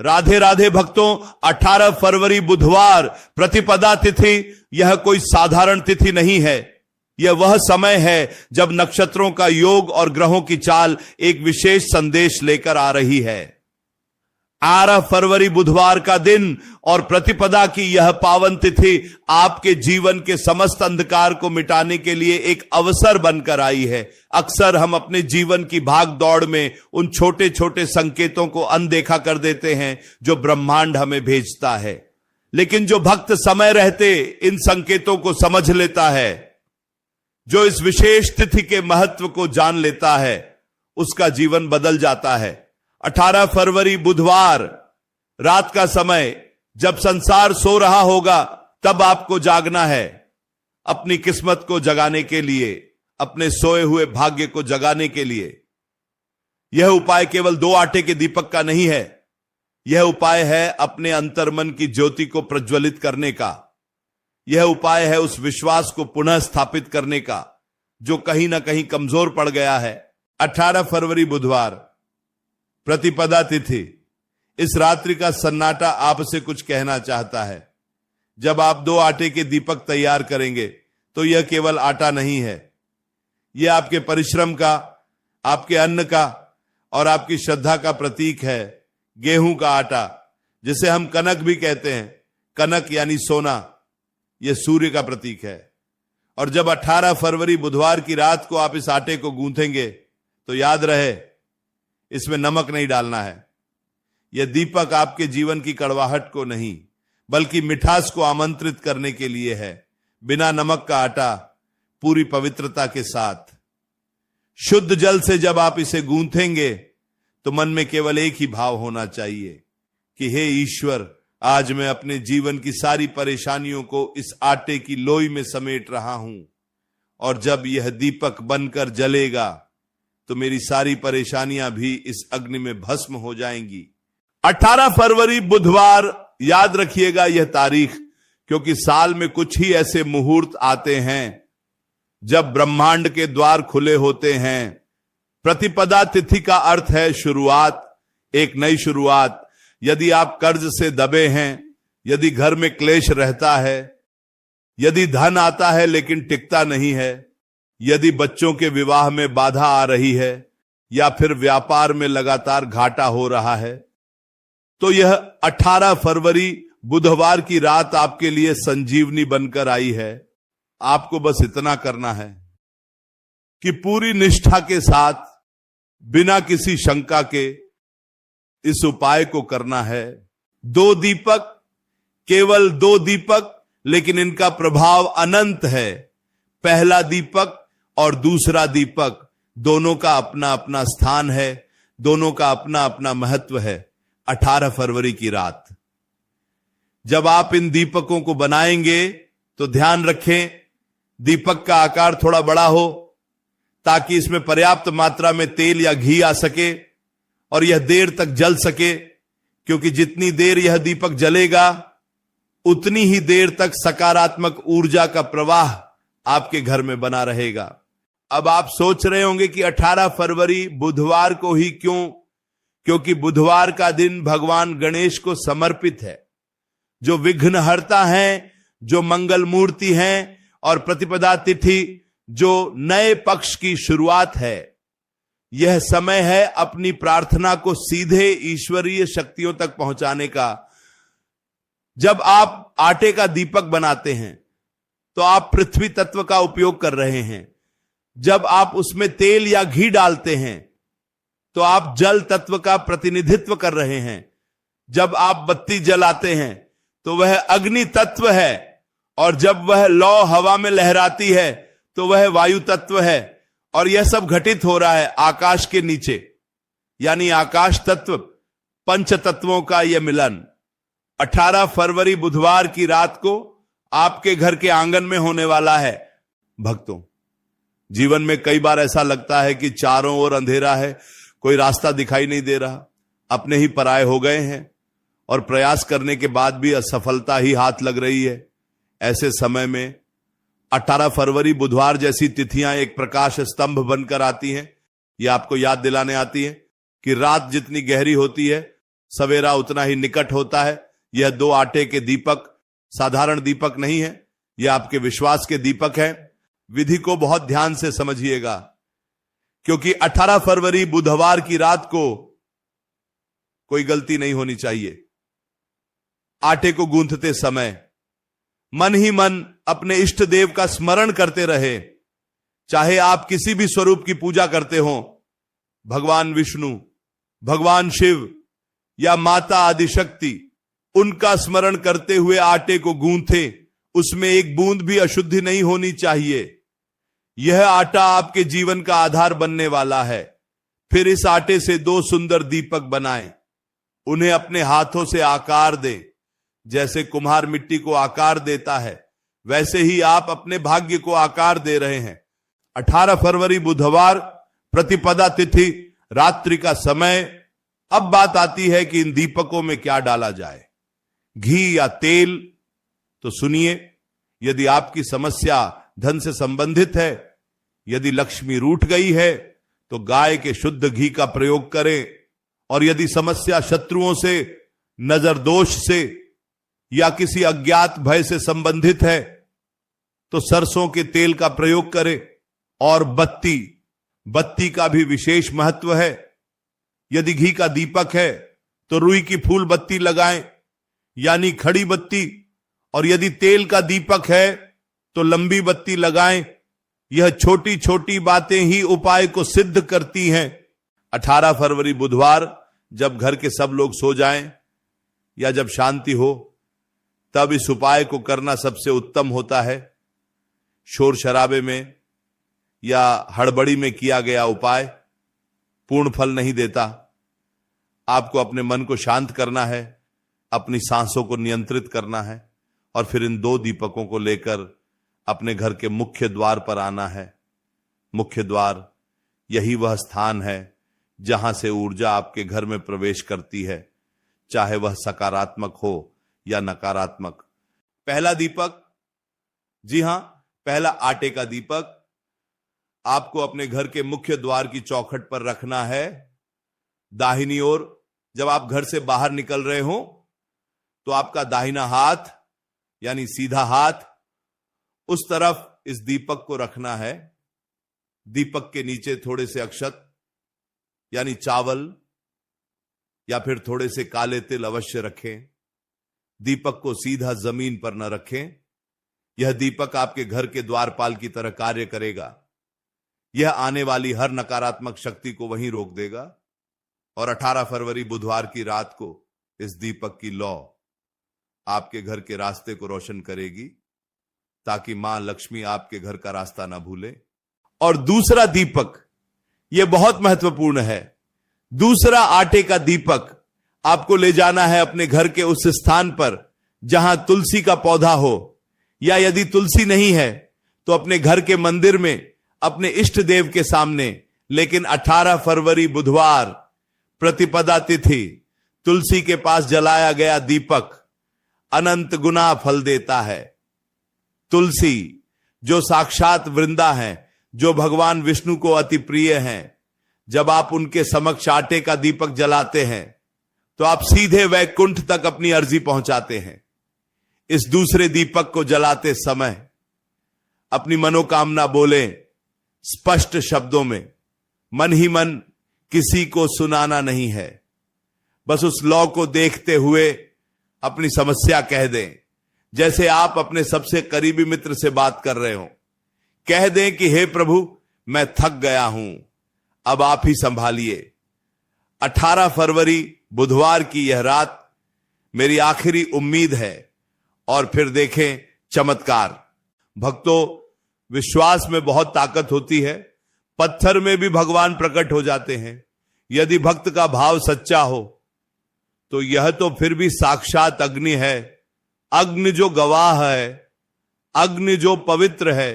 राधे राधे भक्तों, 18 फरवरी बुधवार प्रतिपदा तिथि, यह कोई साधारण तिथि नहीं है। यह वह समय है जब नक्षत्रों का योग और ग्रहों की चाल एक विशेष संदेश लेकर आ रही है। 18 फरवरी बुधवार का दिन और प्रतिपदा की यह पावन तिथि आपके जीवन के समस्त अंधकार को मिटाने के लिए एक अवसर बनकर आई है। अक्सर हम अपने जीवन की भाग दौड़ में उन छोटे छोटे संकेतों को अनदेखा कर देते हैं जो ब्रह्मांड हमें भेजता है, लेकिन जो भक्त समय रहते इन संकेतों को समझ लेता है, जो इस विशेष तिथि के महत्व को जान लेता है, उसका जीवन बदल जाता है। 18 फरवरी बुधवार रात का समय, जब संसार सो रहा होगा, तब आपको जागना है अपनी किस्मत को जगाने के लिए, अपने सोए हुए भाग्य को जगाने के लिए। यह उपाय केवल 2 आटे के दीपक का नहीं है, यह उपाय है अपने अंतर्मन की ज्योति को प्रज्वलित करने का। यह उपाय है उस विश्वास को पुनः स्थापित करने का जो कहीं ना कहीं कमजोर पड़ गया है। 18 फरवरी बुधवार प्रतिपदा तिथि, इस रात्रि का सन्नाटा आपसे कुछ कहना चाहता है। जब आप 2 आटे के दीपक तैयार करेंगे तो यह केवल आटा नहीं है, यह आपके परिश्रम का, आपके अन्न का और आपकी श्रद्धा का प्रतीक है। गेहूं का आटा, जिसे हम कनक भी कहते हैं, कनक यानी सोना, यह सूर्य का प्रतीक है। और जब 18 फरवरी बुधवार की रात को आप इस आटे को गूंथेंगे तो याद रहे, इसमें नमक नहीं डालना है। यह दीपक आपके जीवन की कड़वाहट को नहीं बल्कि मिठास को आमंत्रित करने के लिए है। बिना नमक का आटा, पूरी पवित्रता के साथ, शुद्ध जल से जब आप इसे गूंथेंगे तो मन में केवल एक ही भाव होना चाहिए कि हे ईश्वर, आज मैं अपने जीवन की सारी परेशानियों को इस आटे की लोई में समेट रहा हूं, और जब यह दीपक बनकर जलेगा तो मेरी सारी परेशानियां भी इस अग्नि में भस्म हो जाएंगी। 18 फरवरी बुधवार, याद रखिएगा यह तारीख, क्योंकि साल में कुछ ही ऐसे मुहूर्त आते हैं जब ब्रह्मांड के द्वार खुले होते हैं। प्रतिपदा तिथि का अर्थ है शुरुआत, एक नई शुरुआत। यदि आप कर्ज से दबे हैं, यदि घर में क्लेश रहता है, यदि धन आता है लेकिन टिकता नहीं है, यदि बच्चों के विवाह में बाधा आ रही है, या फिर व्यापार में लगातार घाटा हो रहा है, तो यह 18 फरवरी बुधवार की रात आपके लिए संजीवनी बनकर आई है। आपको बस इतना करना है कि पूरी निष्ठा के साथ, बिना किसी शंका के इस उपाय को करना है। 2 दीपक, केवल 2 दीपक, लेकिन इनका प्रभाव अनंत है। पहला दीपक और दूसरा दीपक, दोनों का अपना अपना स्थान है, दोनों का अपना अपना महत्व है। 18 फरवरी की रात जब आप इन दीपकों को बनाएंगे तो ध्यान रखें दीपक का आकार थोड़ा बड़ा हो, ताकि इसमें पर्याप्त मात्रा में तेल या घी आ सके और यह देर तक जल सके, क्योंकि जितनी देर यह दीपक जलेगा उतनी ही देर तक सकारात्मक ऊर्जा का प्रवाह आपके घर में बना रहेगा। अब आप सोच रहे होंगे कि 18 फरवरी बुधवार को ही क्यों? क्योंकि बुधवार का दिन भगवान गणेश को समर्पित है, जो विघ्नहर्ता हैं, जो मंगल मूर्ति हैं, और प्रतिपदा तिथि जो नए पक्ष की शुरुआत है। यह समय है अपनी प्रार्थना को सीधे ईश्वरीय शक्तियों तक पहुंचाने का। जब आप आटे का दीपक बनाते हैं तो आप पृथ्वी तत्व का उपयोग कर रहे हैं। जब आप उसमें तेल या घी डालते हैं तो आप जल तत्व का प्रतिनिधित्व कर रहे हैं। जब आप बत्ती जलाते हैं तो वह अग्नि तत्व है, और जब वह लौ हवा में लहराती है तो वह वायु तत्व है। और यह सब घटित हो रहा है आकाश के नीचे, यानी आकाश तत्व, पंच तत्वों का यह मिलन 18 फरवरी बुधवार की रात को आपके घर के आंगन में होने वाला है। भक्तों, जीवन में कई बार ऐसा लगता है कि चारों ओर अंधेरा है, कोई रास्ता दिखाई नहीं दे रहा, अपने ही पराये हो गए हैं और प्रयास करने के बाद भी असफलता ही हाथ लग रही है। ऐसे समय में 18 फरवरी बुधवार जैसी तिथियां एक प्रकाश स्तंभ बनकर आती हैं। ये आपको याद दिलाने आती है कि रात जितनी गहरी होती है, सवेरा उतना ही निकट होता है। यह 2 आटे के दीपक साधारण दीपक नहीं है, यह आपके विश्वास के दीपक है। विधि को बहुत ध्यान से समझिएगा, क्योंकि 18 फरवरी बुधवार की रात को कोई गलती नहीं होनी चाहिए। आटे को गूंथते समय मन ही मन अपने इष्ट देव का स्मरण करते रहे। चाहे आप किसी भी स्वरूप की पूजा करते हो, भगवान विष्णु, भगवान शिव या माता आदिशक्ति, उनका स्मरण करते हुए आटे को गूंथे। उसमें एक बूंद भी अशुद्धि नहीं होनी चाहिए। यह आटा आपके जीवन का आधार बनने वाला है। फिर इस आटे से 2 सुंदर दीपक बनाएं। उन्हें अपने हाथों से आकार दें। जैसे कुम्हार मिट्टी को आकार देता है, वैसे ही आप अपने भाग्य को आकार दे रहे हैं। 18 फरवरी बुधवार, प्रतिपदा तिथि, रात्रि का समय। अब बात आती है कि इन दीपकों में क्या डाला जाए, घी या तेल। तो सुनिए, यदि आपकी समस्या धन से संबंधित है, यदि लक्ष्मी रूठ गई है, तो गाय के शुद्ध घी का प्रयोग करें। और यदि समस्या शत्रुओं से, नजर दोष से या किसी अज्ञात भय से संबंधित है, तो सरसों के तेल का प्रयोग करें। और बत्ती का भी विशेष महत्व है। यदि घी का दीपक है तो रुई की फूल बत्ती लगाएं, यानी खड़ी बत्ती। और यदि तेल का दीपक है तो लंबी बत्ती लगाएं। यह छोटी छोटी बातें ही उपाय को सिद्ध करती हैं। 18 फरवरी बुधवार, जब घर के सब लोग सो जाएं या जब शांति हो, तब इस उपाय को करना सबसे उत्तम होता है। शोर शराबे में या हड़बड़ी में किया गया उपाय पूर्ण फल नहीं देता। आपको अपने मन को शांत करना है, अपनी सांसों को नियंत्रित करना है, और फिर इन 2 दीपकों को लेकर अपने घर के मुख्य द्वार पर आना है। मुख्य द्वार यही वह स्थान है जहां से ऊर्जा आपके घर में प्रवेश करती है, चाहे वह सकारात्मक हो या नकारात्मक। पहला दीपक, जी हां, पहला आटे का दीपक आपको अपने घर के मुख्य द्वार की चौखट पर रखना है, दाहिनी ओर। जब आप घर से बाहर निकल रहे हो तो आपका दाहिना हाथ यानी सीधा हाथ, उस तरफ इस दीपक को रखना है। दीपक के नीचे थोड़े से अक्षत यानी चावल या फिर थोड़े से काले तिल अवश्य रखें। दीपक को सीधा जमीन पर न रखें। यह दीपक आपके घर के द्वारपाल की तरह कार्य करेगा। यह आने वाली हर नकारात्मक शक्ति को वहीं रोक देगा। और 18 फरवरी बुधवार की रात को इस दीपक की लौ आपके घर के रास्ते को रोशन करेगी, ताकि मां लक्ष्मी आपके घर का रास्ता ना भूले। और दूसरा दीपक, यह बहुत महत्वपूर्ण है। दूसरा आटे का दीपक आपको ले जाना है अपने घर के उस स्थान पर जहां तुलसी का पौधा हो, या यदि तुलसी नहीं है तो अपने घर के मंदिर में अपने इष्ट देव के सामने। लेकिन 18 फरवरी बुधवार, प्रतिपदा तिथि, तुलसी के पास जलाया गया दीपक अनंत गुना फल देता है। तुलसी जो साक्षात वृंदा है, जो भगवान विष्णु को अति प्रिय हैं, जब आप उनके समक्ष आटे का दीपक जलाते हैं तो आप सीधे वैकुंठ तक अपनी अर्जी पहुंचाते हैं। इस दूसरे दीपक को जलाते समय अपनी मनोकामना बोले स्पष्ट शब्दों में, मन ही मन, किसी को सुनाना नहीं है। बस उस लौ को देखते हुए अपनी समस्या कह दें, जैसे आप अपने सबसे करीबी मित्र से बात कर रहे हो। कह दें कि हे प्रभु, मैं थक गया हूं, अब आप ही संभालिए। 18 फरवरी बुधवार की यह रात मेरी आखिरी उम्मीद है। और फिर देखें चमत्कार। भक्तों, विश्वास में बहुत ताकत होती है। पत्थर में भी भगवान प्रकट हो जाते हैं। यदि भक्त का भाव सच्चा हो तो यह तो फिर भी साक्षात अग्नि है। अग्नि जो गवाह है, अग्नि जो पवित्र है।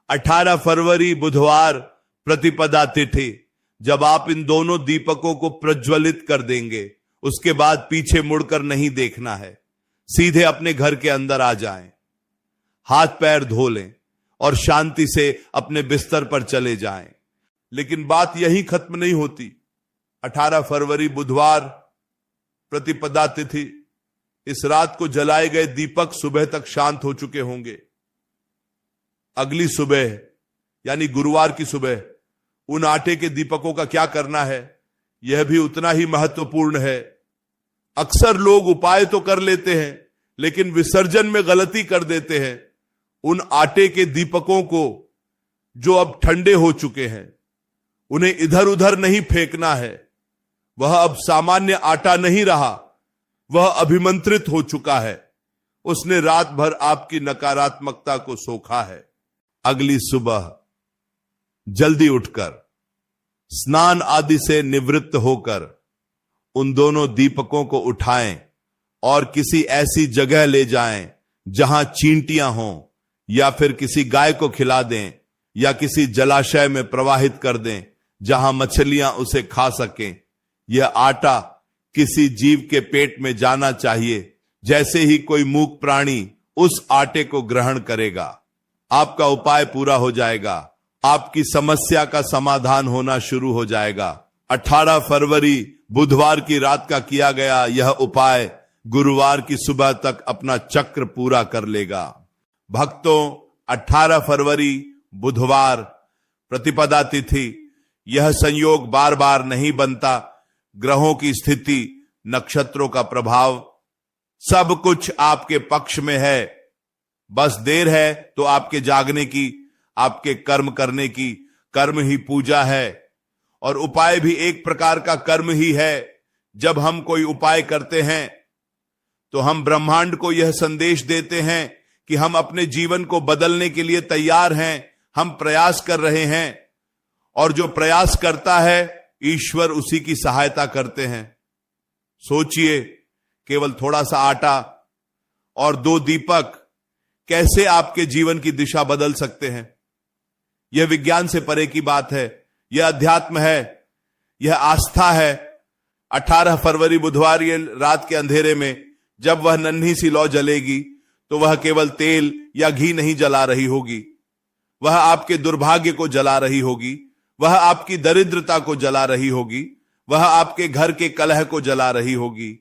18 फरवरी बुधवार, प्रतिपदा तिथि, जब आप इन दोनों दीपकों को प्रज्वलित कर देंगे, उसके बाद पीछे मुड़कर नहीं देखना है। सीधे अपने घर के अंदर आ जाएं, हाथ पैर धो लें और शांति से अपने बिस्तर पर चले जाएं। लेकिन बात यहीं खत्म नहीं होती। 18 फरवरी बुधवार प्रतिपदा तिथि, इस रात को जलाए गए दीपक सुबह तक शांत हो चुके होंगे। अगली सुबह यानी गुरुवार की सुबह उन आटे के दीपकों का क्या करना है, यह भी उतना ही महत्वपूर्ण है। अक्सर लोग उपाय तो कर लेते हैं लेकिन विसर्जन में गलती कर देते हैं। उन आटे के दीपकों को जो अब ठंडे हो चुके हैं उन्हें इधर उधर नहीं फेंकना है। वह अब सामान्य आटा नहीं रहा, वह अभिमंत्रित हो चुका है। उसने रात भर आपकी नकारात्मकता को सोखा है। अगली सुबह जल्दी उठकर स्नान आदि से निवृत्त होकर उन दोनों दीपकों को उठाएं और किसी ऐसी जगह ले जाएं जहां चींटियां हों, या फिर किसी गाय को खिला दें या किसी जलाशय में प्रवाहित कर दें जहां मछलियां उसे खा सकें। यह आटा किसी जीव के पेट में जाना चाहिए। जैसे ही कोई मूक प्राणी उस आटे को ग्रहण करेगा, आपका उपाय पूरा हो जाएगा, आपकी समस्या का समाधान होना शुरू हो जाएगा। 18 फरवरी बुधवार की रात का किया गया यह उपाय गुरुवार की सुबह तक अपना चक्र पूरा कर लेगा। भक्तों, 18 फरवरी बुधवार प्रतिपदा तिथि, यह संयोग बार बार नहीं बनता। ग्रहों की स्थिति, नक्षत्रों का प्रभाव, सब कुछ आपके पक्ष में है। बस देर है तो आपके जागने की, आपके कर्म करने की। कर्म ही पूजा है और उपाय भी एक प्रकार का कर्म ही है। जब हम कोई उपाय करते हैं तो हम ब्रह्मांड को यह संदेश देते हैं कि हम अपने जीवन को बदलने के लिए तैयार हैं, हम प्रयास कर रहे हैं। और जो प्रयास करता है ईश्वर उसी की सहायता करते हैं। सोचिए, केवल थोड़ा सा आटा और 2 दीपक कैसे आपके जीवन की दिशा बदल सकते हैं। यह विज्ञान से परे की बात है, यह अध्यात्म है, यह आस्था है। 18 फरवरी बुधवार ये रात के अंधेरे में जब वह नन्ही सी लौ जलेगी तो वह केवल तेल या घी नहीं जला रही होगी, वह आपके दुर्भाग्य को जला रही होगी, वह आपकी दरिद्रता को जला रही होगी, वह आपके घर के कलह को जला रही होगी।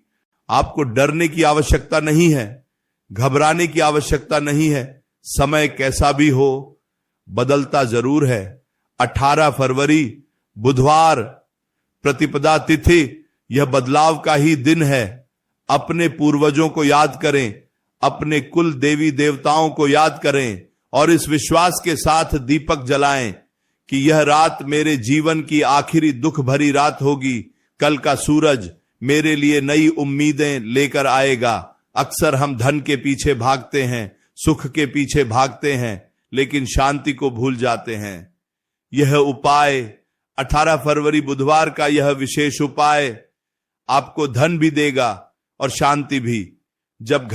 आपको डरने की आवश्यकता नहीं है, घबराने की आवश्यकता नहीं है। समय कैसा भी हो, बदलता जरूर है। 18 फरवरी बुधवार प्रतिपदा तिथि, यह बदलाव का ही दिन है। अपने पूर्वजों को याद करें, अपने कुल देवी देवताओं को याद करें और इस विश्वास के साथ दीपक जलाएं कि यह रात मेरे जीवन की आखिरी दुख भरी रात होगी। कल का सूरज मेरे लिए नई उम्मीदें लेकर आएगा। अक्सर हम धन के पीछे भागते हैं, सुख के पीछे भागते हैं, लेकिन शांति को भूल जाते हैं। यह उपाय 18 फरवरी बुधवार का यह विशेष उपाय आपको धन भी देगा और शांति भी। जब घर